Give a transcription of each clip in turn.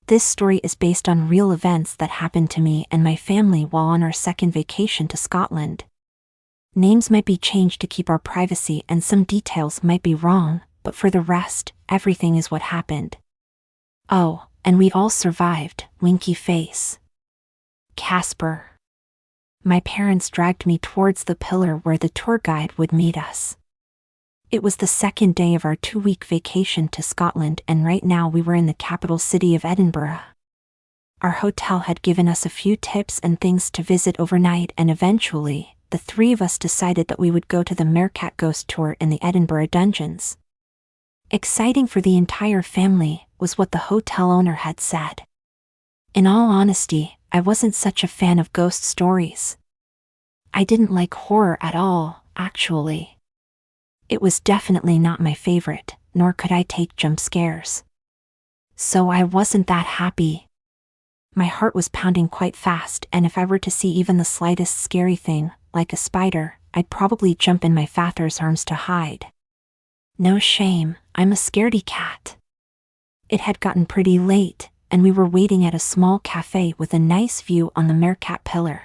This story is based on real events that happened to me and my family while on our second vacation to Scotland. Names might be changed to keep our privacy and some details might be wrong, but for the rest, everything is what happened. Oh, and we all survived, winky face. Casper. My parents dragged me towards the pillar where the tour guide would meet us. It was the second day of our 2-week vacation to Scotland, and right now we were in the capital city of Edinburgh. Our hotel had given us a few tips and things to visit overnight, and eventually, the 3 of us decided that we would go to the Meerkat Ghost Tour in the Edinburgh dungeons. Exciting for the entire family, was what the hotel owner had said. In all honesty, I wasn't such a fan of ghost stories. I didn't like horror at all, actually. It was definitely not my favorite, nor could I take jump scares. So I wasn't that happy. My heart was pounding quite fast, and if I were to see even the slightest scary thing, like a spider, I'd probably jump in my father's arms to hide. No shame, I'm a scaredy cat. It had gotten pretty late, and we were waiting at a small cafe with a nice view on the Meerkat Pillar.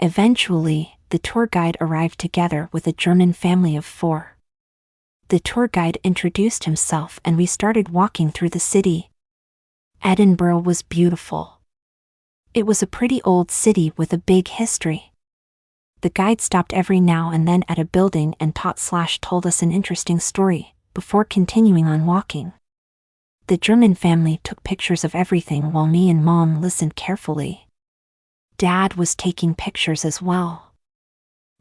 Eventually, the tour guide arrived together with a German family of 4. The tour guide introduced himself and we started walking through the city. Edinburgh was beautiful. It was a pretty old city with a big history. The guide stopped every now and then at a building and told us an interesting story, before continuing on walking. The German family took pictures of everything while me and Mom listened carefully. Dad was taking pictures as well.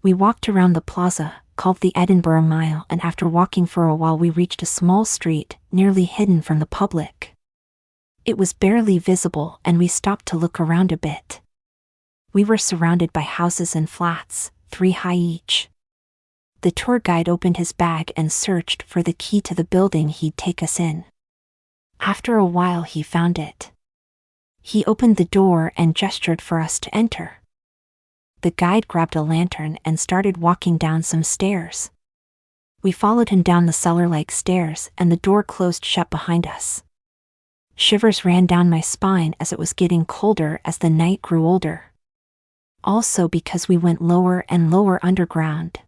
We walked around the plaza, called the Edinburgh Mile, and after walking for a while we reached a small street, nearly hidden from the public. It was barely visible and we stopped to look around a bit. We were surrounded by houses and flats, 3 high each. The tour guide opened his bag and searched for the key to the building he'd take us in. After a while he found it. He opened the door and gestured for us to enter. The guide grabbed a lantern and started walking down some stairs. We followed him down the cellar-like stairs and the door closed shut behind us. Shivers ran down my spine as it was getting colder as the night grew older. Also because we went lower and lower underground.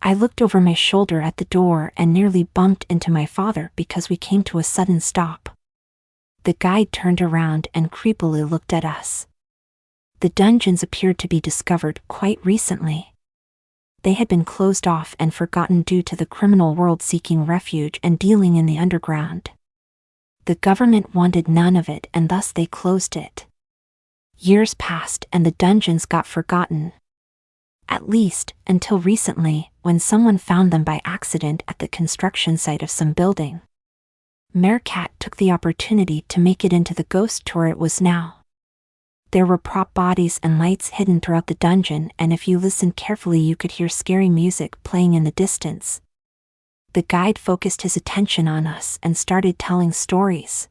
I looked over my shoulder at the door and nearly bumped into my father because we came to a sudden stop. The guide turned around and creepily looked at us. The dungeons appeared to be discovered quite recently. They had been closed off and forgotten due to the criminal world seeking refuge and dealing in the underground. The government wanted none of it and thus they closed it. Years passed and the dungeons got forgotten. At least, until recently, when someone found them by accident at the construction site of some building. Meerkat took the opportunity to make it into the ghost tour it was now. There were prop bodies and lights hidden throughout the dungeon, and if you listened carefully you could hear scary music playing in the distance. The guide focused his attention on us and started telling stories.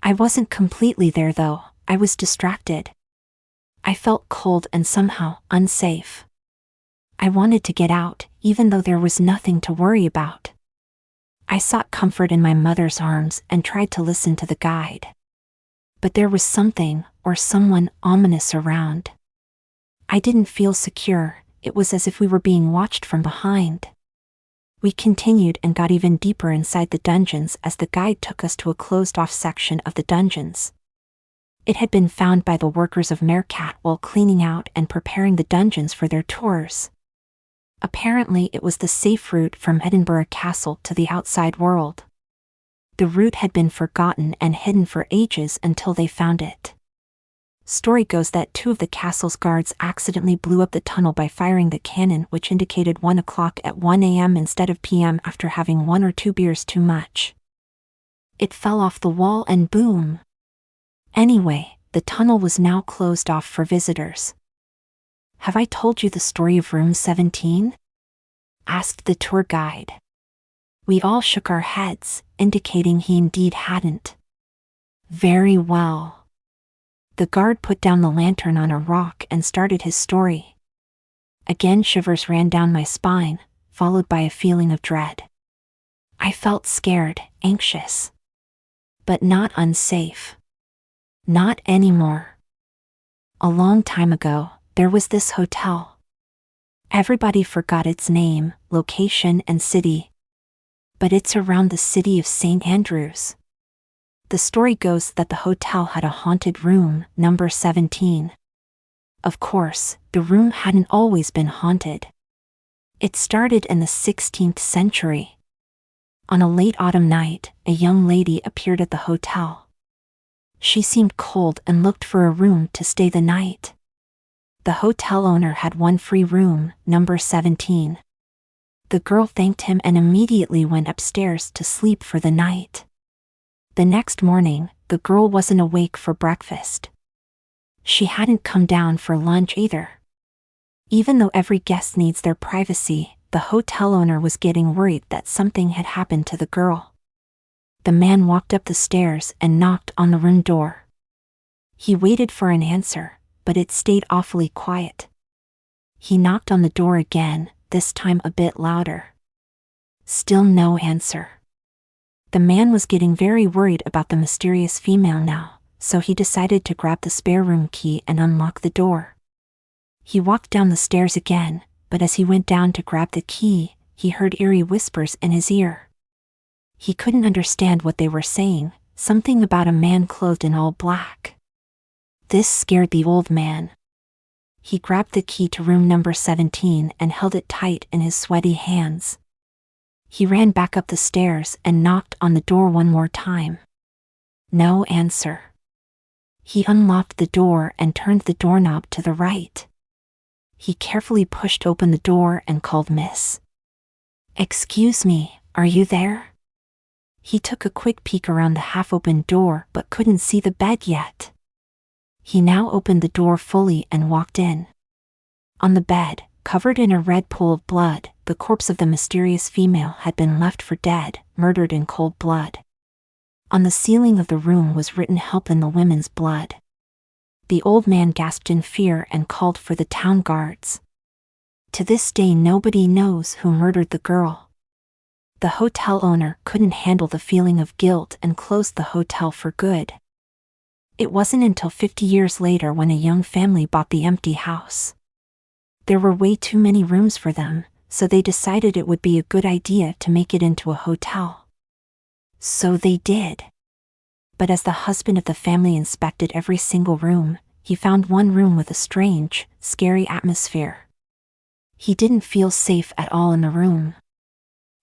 I wasn't completely there though, I was distracted. I felt cold and somehow unsafe. I wanted to get out, even though there was nothing to worry about. I sought comfort in my mother's arms and tried to listen to the guide. But there was something, or someone, ominous around. I didn't feel secure, it was as if we were being watched from behind. We continued and got even deeper inside the dungeons as the guide took us to a closed-off section of the dungeons. It had been found by the workers of Meerkat while cleaning out and preparing the dungeons for their tours. Apparently it was the safe route from Edinburgh Castle to the outside world. The route had been forgotten and hidden for ages until they found it. Story goes that 2 of the castle's guards accidentally blew up the tunnel by firing the cannon, which indicated 1 o'clock at 1 a.m. instead of p.m. after having 1 or 2 beers too much. It fell off the wall and boom. Anyway, the tunnel was now closed off for visitors. Have I told you the story of room 17? Asked the tour guide. We all shook our heads, indicating he indeed hadn't. Very well. The guard put down the lantern on a rock and started his story. Again shivers ran down my spine, followed by a feeling of dread. I felt scared, anxious. But not unsafe. Not anymore. A long time ago, there was this hotel. Everybody forgot its name, location, and city. But it's around the city of St. Andrews. The story goes that the hotel had a haunted room, number 17. Of course, the room hadn't always been haunted. It started in the 16th century. On a late autumn night, a young lady appeared at the hotel. She seemed cold and looked for a room to stay the night. The hotel owner had one free room, number 17. The girl thanked him and immediately went upstairs to sleep for the night. The next morning, the girl wasn't awake for breakfast. She hadn't come down for lunch either. Even though every guest needs their privacy, the hotel owner was getting worried that something had happened to the girl. The man walked up the stairs and knocked on the room door. He waited for an answer, but it stayed awfully quiet. He knocked on the door again, this time a bit louder. Still no answer. The man was getting very worried about the mysterious female now, so he decided to grab the spare room key and unlock the door. He walked down the stairs again, but as he went down to grab the key, he heard eerie whispers in his ear. He couldn't understand what they were saying, something about a man clothed in all black. This scared the old man. He grabbed the key to room number 17 and held it tight in his sweaty hands. He ran back up the stairs and knocked on the door one more time. No answer. He unlocked the door and turned the doorknob to the right. He carefully pushed open the door and called Miss. "Excuse me, are you there?" He took a quick peek around the half-open door but couldn't see the bed yet. He now opened the door fully and walked in. On the bed, covered in a red pool of blood, the corpse of the mysterious female had been left for dead, murdered in cold blood. On the ceiling of the room was written help in the women's blood. The old man gasped in fear and called for the town guards. To this day nobody knows who murdered the girl. The hotel owner couldn't handle the feeling of guilt and closed the hotel for good. It wasn't until 50 years later when a young family bought the empty house. There were way too many rooms for them, so they decided it would be a good idea to make it into a hotel. So they did. But as the husband of the family inspected every single room, he found one room with a strange, scary atmosphere. He didn't feel safe at all in the room.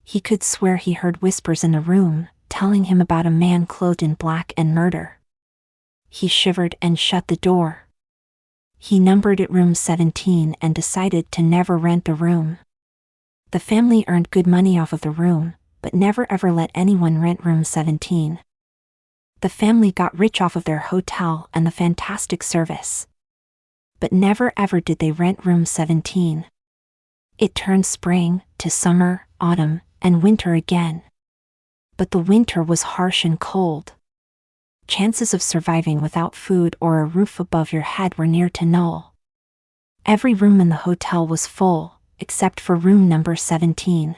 He could swear he heard whispers in the room, telling him about a man clothed in black and murder. He shivered and shut the door. He numbered it room 17 and decided to never rent the room. The family earned good money off of the room, but never ever let anyone rent room 17. The family got rich off of their hotel and the fantastic service. But never ever did they rent room 17. It turned spring, to summer, autumn, and winter again. But the winter was harsh and cold. Chances of surviving without food or a roof above your head were near to null. Every room in the hotel was full, except for room number 17.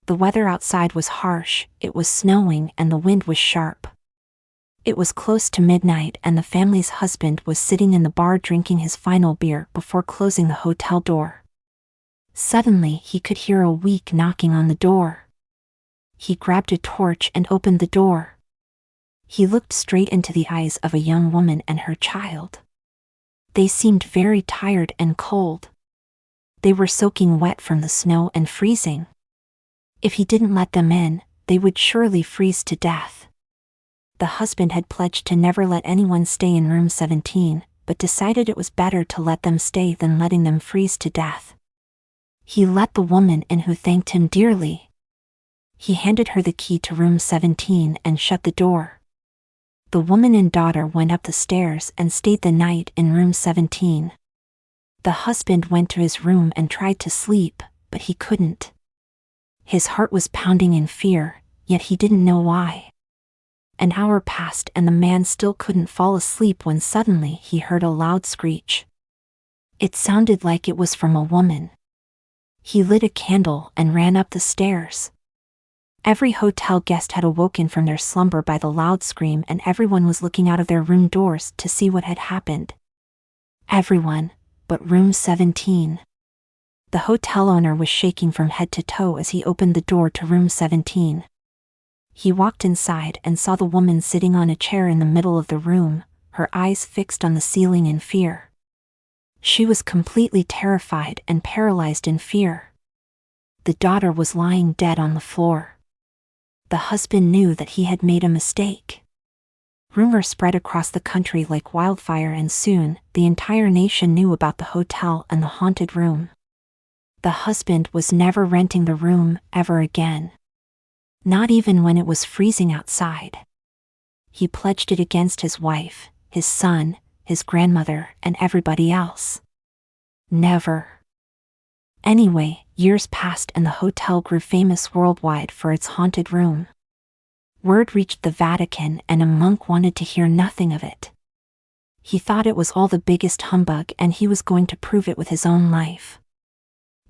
The weather outside was harsh, it was snowing and the wind was sharp. It was close to midnight and the family's husband was sitting in the bar drinking his final beer before closing the hotel door. Suddenly he could hear a weak knocking on the door. He grabbed a torch and opened the door. He looked straight into the eyes of a young woman and her child. They seemed very tired and cold. They were soaking wet from the snow and freezing. If he didn't let them in, they would surely freeze to death. The husband had pledged to never let anyone stay in room 17, but decided it was better to let them stay than letting them freeze to death. He let the woman in, who thanked him dearly. He handed her the key to room 17 and shut the door. The woman and daughter went up the stairs and stayed the night in room 17. The husband went to his room and tried to sleep, but he couldn't. His heart was pounding in fear, yet he didn't know why. An hour passed and the man still couldn't fall asleep when suddenly he heard a loud screech. It sounded like it was from a woman. He lit a candle and ran up the stairs. Every hotel guest had awoken from their slumber by the loud scream, and everyone was looking out of their room doors to see what had happened. Everyone, but room 17. The hotel owner was shaking from head to toe as he opened the door to room 17. He walked inside and saw the woman sitting on a chair in the middle of the room, her eyes fixed on the ceiling in fear. She was completely terrified and paralyzed in fear. The daughter was lying dead on the floor. The husband knew that he had made a mistake. Rumor spread across the country like wildfire, and soon, the entire nation knew about the hotel and the haunted room. The husband was never renting the room ever again. Not even when it was freezing outside. He pledged it against his wife, his son, his grandmother, and everybody else. Never. Anyway, years passed and the hotel grew famous worldwide for its haunted room. Word reached the Vatican, and a monk wanted to hear nothing of it. He thought it was all the biggest humbug, and he was going to prove it with his own life.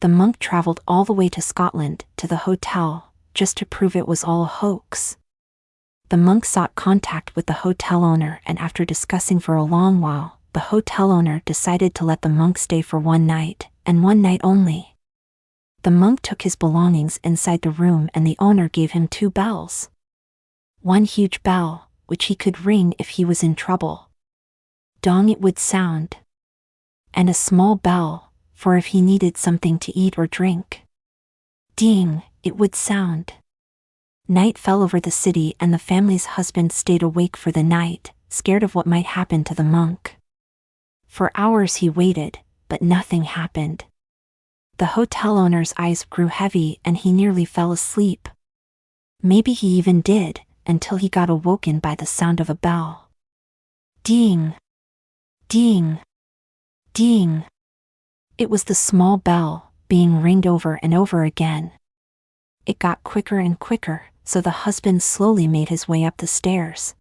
The monk traveled all the way to Scotland, to the hotel, just to prove it was all a hoax. The monk sought contact with the hotel owner, and after discussing for a long while, the hotel owner decided to let the monk stay for one night, and one night only. The monk took his belongings inside the room, and the owner gave him 2 bells. One huge bell, which he could ring if he was in trouble. Dong it would sound. And a small bell, for if he needed something to eat or drink. Ding, it would sound. Night fell over the city, and the family's husband stayed awake for the night, scared of what might happen to the monk. For hours he waited, but nothing happened. The hotel owner's eyes grew heavy and he nearly fell asleep. Maybe he even did, until he got awoken by the sound of a bell. Ding! Ding! Ding! It was the small bell, being ringed over and over again. It got quicker and quicker, so the husband slowly made his way up the stairs.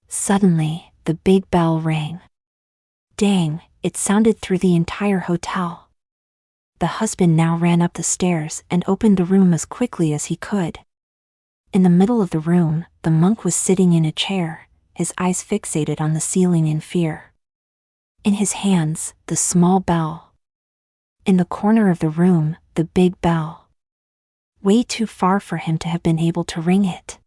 Suddenly, the big bell rang. Dang, it sounded through the entire hotel. The husband now ran up the stairs and opened the room as quickly as he could. In the middle of the room, the monk was sitting in a chair, his eyes fixated on the ceiling in fear. In his hands, the small bell. In the corner of the room, the big bell. Way too far for him to have been able to ring it.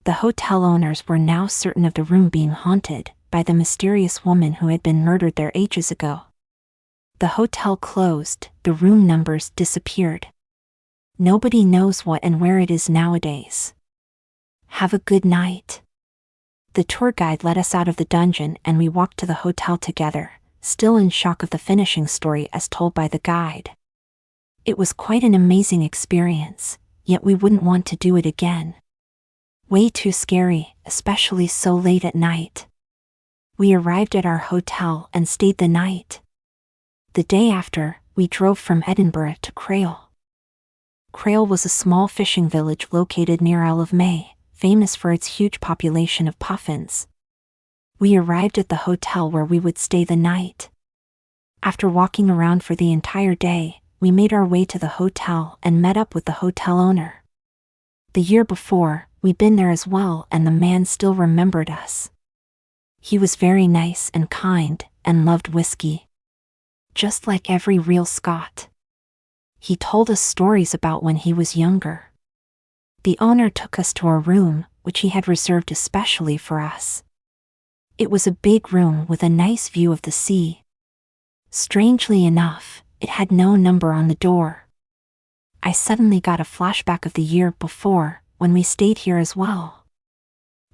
The hotel owners were now certain of the room being haunted by the mysterious woman who had been murdered there ages ago. The hotel closed, the room numbers disappeared. Nobody knows what and where it is nowadays. Have a good night. The tour guide led us out of the dungeon, and we walked to the hotel together, still in shock of the finishing story as told by the guide. It was quite an amazing experience, yet we wouldn't want to do it again. Way too scary, especially so late at night. We arrived at our hotel and stayed the night. The day after, we drove from Edinburgh to Crail. Crail was a small fishing village located near Isle of May, famous for its huge population of puffins. We arrived at the hotel where we would stay the night. After walking around for the entire day, we made our way to the hotel and met up with the hotel owner. The year before, we'd been there as well, and the man still remembered us. He was very nice and kind, and loved whiskey. Just like every real Scot. He told us stories about when he was younger. The owner took us to a room, which he had reserved especially for us. It was a big room with a nice view of the sea. Strangely enough, it had no number on the door. I suddenly got a flashback of the year before, when we stayed here as well.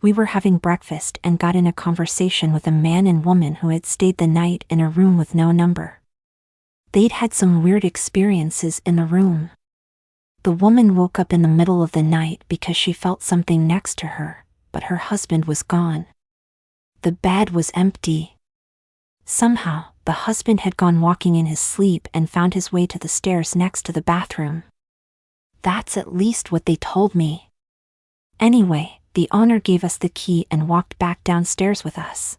We were having breakfast and got in a conversation with a man and woman who had stayed the night in a room with no number. They'd had some weird experiences in the room. The woman woke up in the middle of the night because she felt something next to her, but her husband was gone. The bed was empty. Somehow, the husband had gone walking in his sleep and found his way to the stairs next to the bathroom. That's at least what they told me. Anyway, the owner gave us the key and walked back downstairs with us.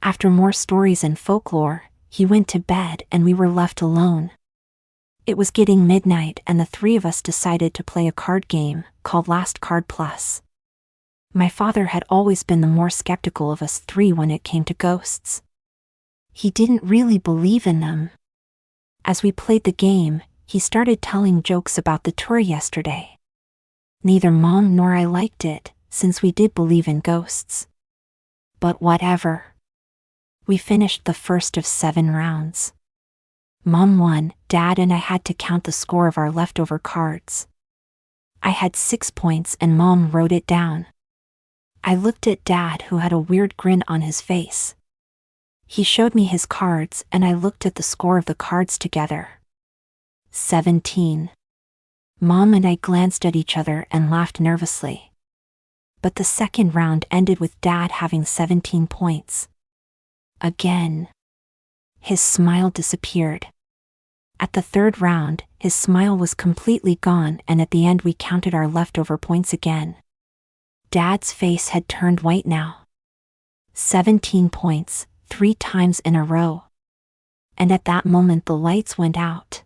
After more stories and folklore, he went to bed and we were left alone. It was getting midnight and the three of us decided to play a card game called Last Card Plus. My father had always been the more skeptical of us three when it came to ghosts. He didn't really believe in them. As we played the game, he started telling jokes about the tour yesterday. Neither Mom nor I liked it, since we did believe in ghosts. But whatever. We finished the first of 7 rounds. Mom won. Dad and I had to count the score of our leftover cards. I had 6 points and Mom wrote it down. I looked at Dad, who had a weird grin on his face. He showed me his cards and I looked at the score of the cards together. 17. Mom and I glanced at each other and laughed nervously. But the second round ended with Dad having 17 points. Again. His smile disappeared. At the third round, his smile was completely gone, and at the end we counted our leftover points again. Dad's face had turned white now. 17 points, 3 times in a row. And at that moment the lights went out.